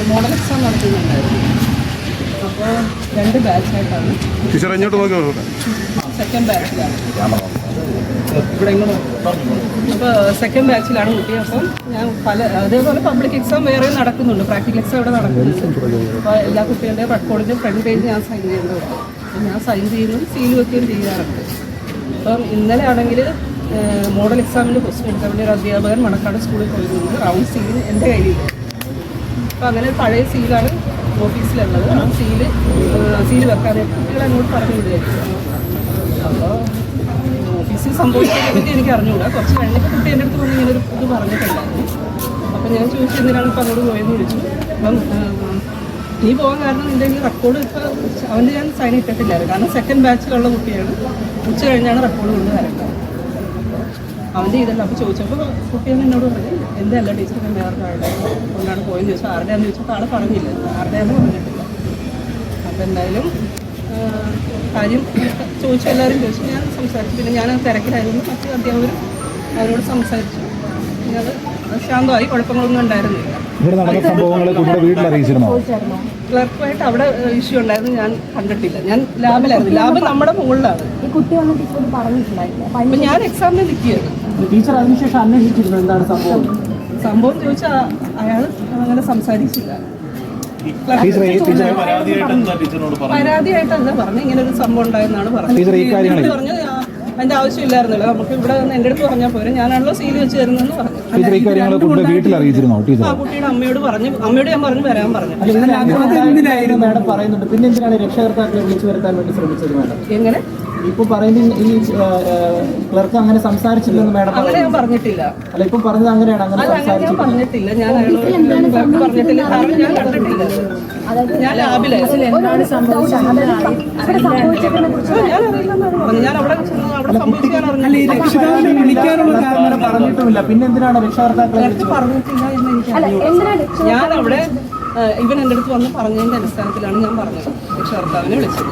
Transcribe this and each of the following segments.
Model exam നടത്തുന്നുണ്ടായിരുന്നു. അപ്പോൾ 2 ബാച്ചായിട്ടാണ്. Teacher ഇങ്ങോട്ട് നോക്കിയോ? സെക്കൻഡ് ബാച്ചിലാണ്. അപ്പോൾ സെക്കൻഡ് ബാച്ചിലാണ് കുട്ടി. അപ്പം ഞാൻ അതേപോലെ പബ്ലിക് എക്സാം വേറെ നടക്കുന്നുണ്ട്, പ്രാക്ടിക്കൽ എക്സാം ഇവിടെ നടക്കുന്നുണ്ട്. അപ്പോൾ എല്ലാ കുട്ടികളുടെയും റെക്കോർഡിൻ്റെ ഫ്രണ്ട് പേജ് ഞാൻ സൈൻ ചെയ്യുന്നുണ്ട്. ഞാൻ സൈൻ ചെയ്യുന്നതും സീൽ വെക്കുകയും ചെയ്യാറുണ്ട്. അപ്പം ഇന്നലെ ആണെങ്കിൽ മോഡൽ എക്സാമിൻ്റെ ക്വസ്റ്റ്യൻ എടുക്കാൻ വേണ്ടി ഒരു അധ്യാപകൻ മണക്കാട് സ്കൂളിൽ പോയിരുന്നത്. റൗണ്ട് സീൽ എൻ്റെ കയ്യിൽ. അപ്പോൾ അങ്ങനെ പഴയ സീലാണ് ഓഫീസിലുള്ളത്. ആ സീല് വെക്കാനായിട്ട് കുട്ടികളെ അങ്ങോട്ട് പറഞ്ഞു വിടുകയായിരുന്നു. അപ്പോൾ ഓഫീസിൽ സംഭവിച്ചതിനെ പറ്റി എനിക്ക് അറിഞ്ഞുകൂടാ. കുറച്ച് കഴിഞ്ഞപ്പോൾ കുട്ടി എൻ്റെ അടുത്ത് വന്ന് ഇങ്ങനെ ഒരു ഇത് പറഞ്ഞിട്ടുണ്ടായിരുന്നു. അപ്പോൾ ഞാൻ ചോദിച്ചു എന്തിനാണ് ഇപ്പോൾ അങ്ങോട്ട് പോയെന്ന് വിളിച്ചു. അപ്പം നീ പോകാൻ കാരണം നിൻ്റെ ഈ റെക്കോർഡ് ഇപ്പോൾ അവൻ്റെ ഞാൻ സൈൻ ഇട്ടിട്ടില്ലായിരുന്നു. കാരണം സെക്കൻഡ് ബാച്ചിലുള്ള കുട്ടിയാണ്. ഉച്ച കഴിഞ്ഞാണ് റെക്കോർഡ് കൊണ്ട് വരേണ്ടത്. അവൻ്റെ ഇതല്ല. അപ്പോൾ ചോദിച്ചപ്പോൾ കുട്ടികൾ എന്നോട് പറഞ്ഞു എൻ്റെ അല്ല ടീച്ചർ, ഞാൻ വേറൊരാളുടെ കൊണ്ടാണ് പോയെന്ന് ചോദിച്ചാൽ ആരുടെയാന്ന് ചോദിച്ചാൽ ആൾ പറഞ്ഞില്ല, ആരുടെയാന്ന് പറഞ്ഞിട്ടില്ല. അപ്പോൾ എന്തായാലും കാര്യം ചോദിച്ചു, എല്ലാവരും ചോദിച്ചു. ഞാൻ സംസാരിച്ചു. പിന്നെ ഞാൻ തിരക്കിലായിരുന്നു. മറ്റു അധ്യാപകരും അവരോട് സംസാരിച്ചു. പിന്നെ അത് ശാന്തമായി, കുഴപ്പങ്ങളൊന്നും ഉണ്ടായിരുന്നില്ല. ക്ലർക്കുമായിട്ട് അവിടെ ഇഷ്യൂ ഉണ്ടായിരുന്നു, ഞാൻ കണ്ടിട്ടില്ല. ഞാൻ ലാബിലായിരുന്നു. ലാബ് നമ്മുടെ മുകളിലാണ്. അപ്പം ഞാൻ എക്സാമിന് നിൽക്കുകയായിരുന്നു. ടീച്ചർ അതിനുശേഷം അന്വേഷിച്ചിരുന്നു എന്താണ് സംഭവം ചോദിച്ചാൽ അയാൾ അങ്ങനെ സംസാരിച്ചില്ല. പരാതിയായിട്ടല്ല പറഞ്ഞു, ഇങ്ങനെ ഒരു സംഭവം ഉണ്ടായെന്നാണ് പറഞ്ഞത്. പറഞ്ഞു അതിന്റെ ആവശ്യമില്ലായിരുന്നല്ലോ, നമുക്ക് ഇവിടെ എൻ്റെ അടുത്ത് പറഞ്ഞാൽ പോരെ, ഞാനാണല്ലോ സീൽ വെച്ച് തരുന്നതെന്ന് പറഞ്ഞു. ആ കുട്ടിയുടെ അമ്മയോട് പറഞ്ഞു, അമ്മയോട് ഞാൻ പറഞ്ഞു വരാൻ പറഞ്ഞു. മാഡം പറയുന്നുണ്ട് പിന്നെ എന്തിനാണ് രക്ഷകർത്താക്കളെ വിളിച്ചു വരുത്താൻ വേണ്ടി ശ്രമിച്ചത് മാഡം? എങ്ങനെ ഇപ്പൊ പറയുന്നത് ഈ ക്ലർക്ക് അങ്ങനെ സംസാരിച്ചില്ലെന്ന് മാഡം? അങ്ങനെ ഞാൻ പറഞ്ഞിട്ടില്ല. അല്ല ഇപ്പൊ പറഞ്ഞത് അങ്ങനെയാണ്? ഞാൻ പറഞ്ഞിട്ടില്ല. ഞാൻ പറഞ്ഞിട്ടില്ല, കാരണം ഞാൻ കണ്ടിട്ടില്ല. ഞാൻ ലാബിലായിരുന്നു. ഞാൻ അവിടെ പറഞ്ഞിട്ടുമില്ല. പിന്നെ എന്തിനാണ് രക്ഷകർത്താക്കളെ പറഞ്ഞിട്ടില്ല എന്ന് എനിക്ക് ഞാൻ അവിടെ ഇവൻ എൻ്റെ അടുത്ത് വന്ന് പറഞ്ഞതിന്റെ അടിസ്ഥാനത്തിലാണ് ഞാൻ പറഞ്ഞത് രക്ഷകർത്താവിനെ വിളിച്ചത്.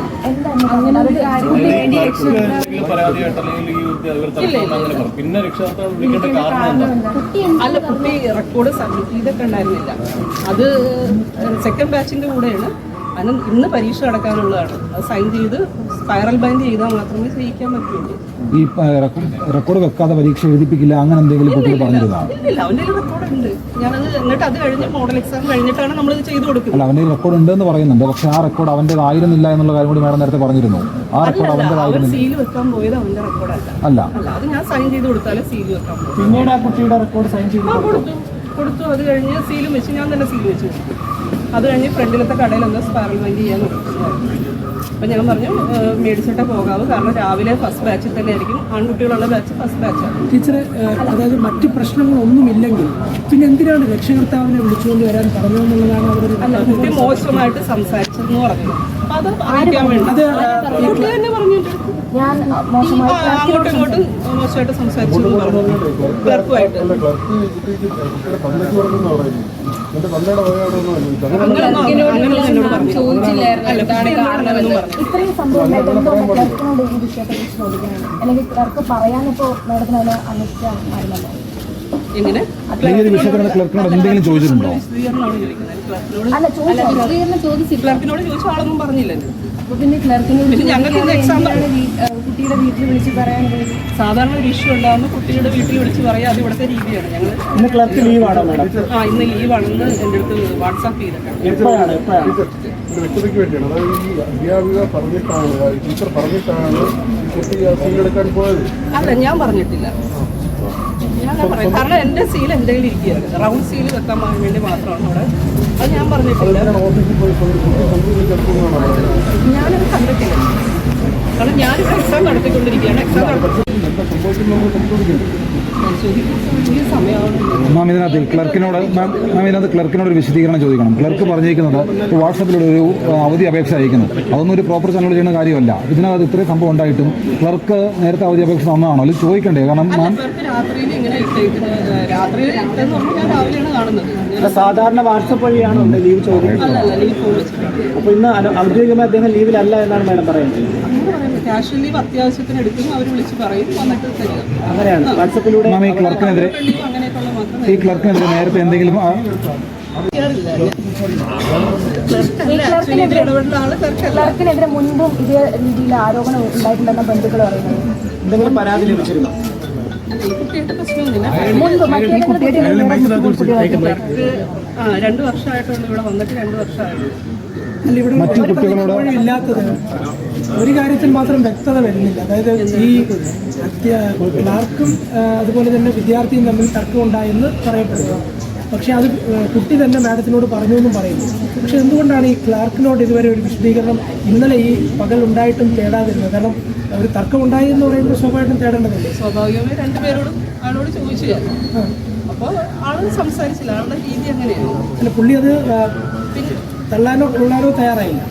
അല്ല, കുട്ടി റെക്കോർഡ് സബ്മിറ്റ് ചെയ്തിട്ട് ഉണ്ടായിരുന്നില്ല. അത് സെക്കൻഡ് ബാച്ചിന്റെ കൂടെയാണ്. അതിന് ഇന്ന് പരീക്ഷ നടക്കാനുള്ളതാണ്. അത് സൈൻ ചെയ്ത് സ്പൈറൽ ബൈൻഡ് ചെയ്താൽ മാത്രമേ ചെയ്യിക്കാൻ പറ്റുള്ളൂ. ഈ റെക്കോർഡ് വെക്കാതെ പരീക്ഷ എഴുതിപ്പിക്കില്ല അങ്ങനെ എന്തെങ്കിലും കുട്ടികൾ പറഞ്ഞിരുന്നതാണ്? ഇല്ല, അവൻ്റെ റെക്കോർഡ് ഉണ്ട്. ഞാനത് എന്നിട്ട് അത് കഴിഞ്ഞ് മോഡൽ എക്സാം കഴിഞ്ഞിട്ടാണ് നമ്മളിത് ചെയ്ത് കൊടുക്കുന്നത്. അല്ല, അവൻ്റെ റെക്കോർഡ് ഉണ്ടെന്ന് പറയുന്നുണ്ട്. പക്ഷെ ആ റെക്കോർഡ് അവൻ്റെതായിരുന്നില്ല എന്നുള്ള കാര്യം കൂടി മാഡം നേരത്തെ പറഞ്ഞിരുന്നു. ആ റെക്കോർഡ് അവൻ്റെതായിരുന്നു. സീൽ വെക്കാൻ പോയത് അവൻ്റെ റെക്കോർഡല്ല. അല്ല, അത് ഞാൻ സൈൻ ചെയ്ത് കൊടുത്താലേ സീൽ വെക്കാൻ പോകും. പിന്നീട് ആ കുട്ടിയുടെ റെക്കോർഡ് സൈൻ ചെയ്ത് കൊടുത്തു. അത് കഴിഞ്ഞ് സീലും വെച്ച് ഞാൻ തന്നെ സീൽ വെച്ച് കൊടുത്തു. അത് കഴിഞ്ഞ് ഫ്രണ്ടിലത്തെ കടയിലൊന്ന് സ്പൈറൽ ബൈൻഡ് ചെയ്യാൻ കൊടുത്തു. അപ്പം ഞാൻ പറഞ്ഞു മേടിച്ചിട്ടേ പോകാവൂ, കാരണം രാവിലെ ഫസ്റ്റ് ബാച്ചിൽ തന്നെ ആയിരിക്കും. ആൺകുട്ടികളുള്ള ബാച്ച് ഫസ്റ്റ് ബാച്ചാണ്. ടീച്ചറെ, അതായത് മറ്റ് പ്രശ്നങ്ങളൊന്നുമില്ലെങ്കിൽ പിന്നെ എന്തിനാണ് രക്ഷകർത്താവിനെ വിളിച്ചുകൊണ്ട് വരാൻ പറഞ്ഞതെന്നുള്ളതാണ് അവർ? അല്ല, കുട്ടി മോശമായിട്ട് സംസാരിച്ചെന്ന് പറഞ്ഞു. അപ്പം അത് അറിയിക്കാൻ വേണ്ടി കുട്ടി തന്നെ പറഞ്ഞിട്ട് അങ്ങോട്ടും ഇങ്ങോട്ടും മോശമായിട്ട് സംസാരിച്ചു എന്ന് പറഞ്ഞു ക്ലർക്കുമായിട്ട്. ഇത്രയും സംഭവമായിട്ട് എന്തുകൊണ്ട് ക്ലർക്കിനോട് ഈ വിഷയത്തെ കുറിച്ച് ചോദിക്കുന്നുണ്ട്? അല്ലെങ്കിൽ ക്ലർക്ക് പറയാനിപ്പോ മാഡത്തിന് അതിനെ അന്വേഷിക്കാമായിരുന്നല്ലോ. എങ്ങനെ ക്ലർക്കിനോട് എന്തെങ്കിലും ചോദിച്ചിട്ടുണ്ടോ? അല്ല, ചോദിച്ചു. ക്ലർക്കിനോട് ചോദിച്ച ആളൊന്നും പറഞ്ഞില്ലല്ലോ. അപ്പൊ പിന്നെ ക്ലർക്കിനോട് ഞങ്ങൾക്ക് എക്സാം കുട്ടിയുടെ വീട്ടിൽ വിളിച്ച് പറയാൻ സാധാരണ ഒരു ഇഷ്യൂ ഉണ്ടാകുമ്പോൾ കുട്ടിയുടെ വീട്ടിൽ വിളിച്ച് പറയാം. അത് ഇവിടുത്തെ രീതിയാണ്. ഞങ്ങൾ ക്ലർക്ക് ലീവാണോ മാഡം? ഇന്ന് ലീവാണെന്ന് എൻ്റെ അടുത്ത് വാട്സാപ്പ് ചെയ്തിട്ടുണ്ട്. വ്യക്തതയ്ക്ക് വേണ്ടിയാണ്. അതായത് ഈ അധ്യാപിക പറഞ്ഞിട്ടാണ്, ടീച്ചർ പറഞ്ഞിട്ടാണ് കുട്ടി സീലെടുക്കാൻ പോയത്. അല്ല, ഞാൻ പറഞ്ഞിട്ടില്ല. ഞാൻ പറയാം, കാരണം എൻ്റെ സീൽ എൻ്റെ കയ്യിൽ ഇരിക്കുകയാണ്. റൗണ്ട് സീൽ വെക്കാൻ വേണ്ടി മാത്രമാണ് അവിടെ. അത് ഞാൻ പറഞ്ഞിട്ടില്ല. ഞാനത് കണ്ടിട്ടില്ല. കാരണം ഞാനിവിടെ എക്സാം നടത്തിക്കൊണ്ടിരിക്കുകയാണ്. എക്സാം മാം ഇതിനകത്ത് ക്ലർക്കിനോട് ഒരു വിശദീകരണം ചോദിക്കണം. ക്ലർക്ക് പറഞ്ഞിരിക്കുന്നത് വാട്സാപ്പിലൂടെ ഒരു അവധി അപേക്ഷ അയക്കുന്നു. അതൊന്നും ഒരു പ്രോപ്പർ ചാനൽ ചെയ്യുന്ന കാര്യമല്ല. ഇതിനകത്ത് ഇത്രയും സംഭവം ഉണ്ടായിട്ടും ക്ലർക്ക് നേരത്തെ അവധി അപേക്ഷ തന്നതാണോ അല്ലെങ്കിൽ ചോദിക്കണ്ടേ? കാരണം സാധാരണ വാട്സപ്പ് വഴിയാണോ ലീവ് ചോദിക്കുന്നത്? അപ്പോൾ ഇന്ന് ഔദ്യോഗികമായി അദ്ദേഹം ലീവിലല്ല എന്നാണ് മാഡം പറയുന്നത്. ക്യാഷ് ലീവ് അത്യാവശ്യത്തിന് എടുക്കും, അവർ വിളിച്ച് പറയും, വന്നിട്ട് തരിക. അങ്ങനെയാണ് വാട്സപ്പിലൂടെ. ഈ ക്ലർക്കിനെതിരെ നേരത്തെ എന്തെങ്കിലും ആക്ച്വലി ഇതിൽ ഇടപെടുന്ന ആള് ക്ലർക്കല്ല. ക്ലർക്കിനെതിരെ മുൻപും ഇതേ രീതിയിൽ ആരോപണം ഉണ്ടായിട്ടുണ്ടെന്ന ബന്ധുക്കൾ പറയുന്നത്. എന്തെങ്കിലും പരാതി ലഭിച്ചിരുന്നു? ഈ കുട്ടിയായിട്ട് പ്രശ്നമൊന്നുമില്ല. മുൻപ് മറ്റേതെങ്കിലും കുട്ടിയായിട്ട് 2 വർഷമായിട്ടുണ്ട് ഇവിടെ വന്നിട്ട് 2 വർഷമായിട്ട്. അല്ല, ഇവിടെ മറ്റു കുട്ടികളോട് ഇല്ലാത്തത് ഒരു കാര്യത്തിൽ മാത്രം വ്യക്തത വരുന്നില്ല. അതായത് ഈ ക്ലാർക്കും അതുപോലെ തന്നെ വിദ്യാർത്ഥിയും തമ്മിൽ തർക്കം ഉണ്ടായെന്ന് പറയപ്പെടുന്നു. പക്ഷെ അത് കുട്ടി തന്നെ മാഡത്തിനോട് പറഞ്ഞു എന്നും പറയുന്നു. പക്ഷെ എന്തുകൊണ്ടാണ് ഈ ക്ലാർക്കിനോട് ഇതുവരെ ഒരു വിശദീകരണം ഇന്നലെ ഈ പകൽ ഉണ്ടായിട്ടും തേടാതിരുന്നത്? കാരണം ഒരു തർക്കം ഉണ്ടായി എന്ന് പറയുമ്പോൾ സ്വാഭാവികമായിട്ടും തേടേണ്ടതല്ലേ? സ്വാഭാവികമായി 2 പേരോടും ആളോട് ചോദിച്ചു ഞാൻ. അപ്പോൾ ആള് സംസാരിച്ചില്ല. ആളുടെ രീതി അങ്ങനെയാണ്. അല്ല, പുള്ളി അത് തള്ളാനോ കൊള്ളാനോ തയ്യാറായില്ല.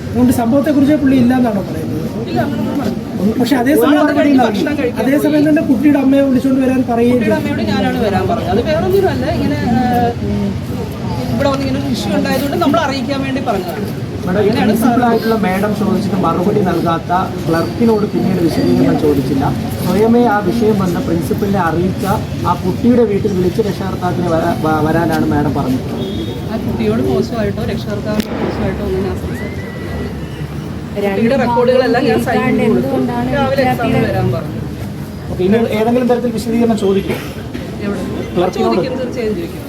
അതുകൊണ്ട് സംഭവത്തെക്കുറിച്ച് പുള്ളി ഇല്ലാന്നാണോ പറയുന്നത്? ഇല്ല, അങ്ങനെ പറഞ്ഞു. പക്ഷെ അതേസമയം തന്നെ കുട്ടിയുടെ അമ്മയെ വിളിച്ചുകൊണ്ട് വരാൻ പറയുകയും കുട്ടിയുടെ അമ്മയോട് ഞാനാണ് വരാൻ പറഞ്ഞത്. അത് വേറൊന്നുമല്ല, ഇങ്ങനെ ഇവിടെ വന്ന് ഇങ്ങനെ ഒരു ഇഷ്യൂ ഉണ്ടായതുകൊണ്ട് നമ്മൾ അറിയിക്കാൻ വേണ്ടി പറഞ്ഞതാണ്. പ്രിൻസിപ്പലായിട്ടുള്ള മാഡം ചോദിച്ചിട്ട് മറുപടി നൽകാത്ത ക്ലർക്കിനോട് പിന്നീട് വിശദീകരണം ചോദിച്ചില്ല. സ്വയമേ ആ വിഷയം വന്ന് പ്രിൻസിപ്പലിനെ അറിയിച്ച ആ കുട്ടിയുടെ വീട്ടിൽ വിളിച്ച് രക്ഷകർത്താക്കളെ വരാനാണ് മാഡം പറഞ്ഞത്. ആ കുട്ടിയോട് മോശമായിട്ടോ രക്ഷകർത്താക്കളോട് മോശമായിട്ടോ ഒന്നും ഞാൻ സംസാരിച്ചു. കുട്ടിയുടെ റെക്കോർഡുകളെല്ലാം ഞാൻ സൈൻ ചെയ്ത് കൊടുത്തു. രാവിലെ എക്സാമിന് വരാൻ പറഞ്ഞു. ഓക്കെ, ഇനി ഏതെങ്കിലും തരത്തിൽ വിശദീകരണം ചോദിക്കും എവിടെ ചോദിക്കും, തീർച്ചയായും ചോദിക്കും.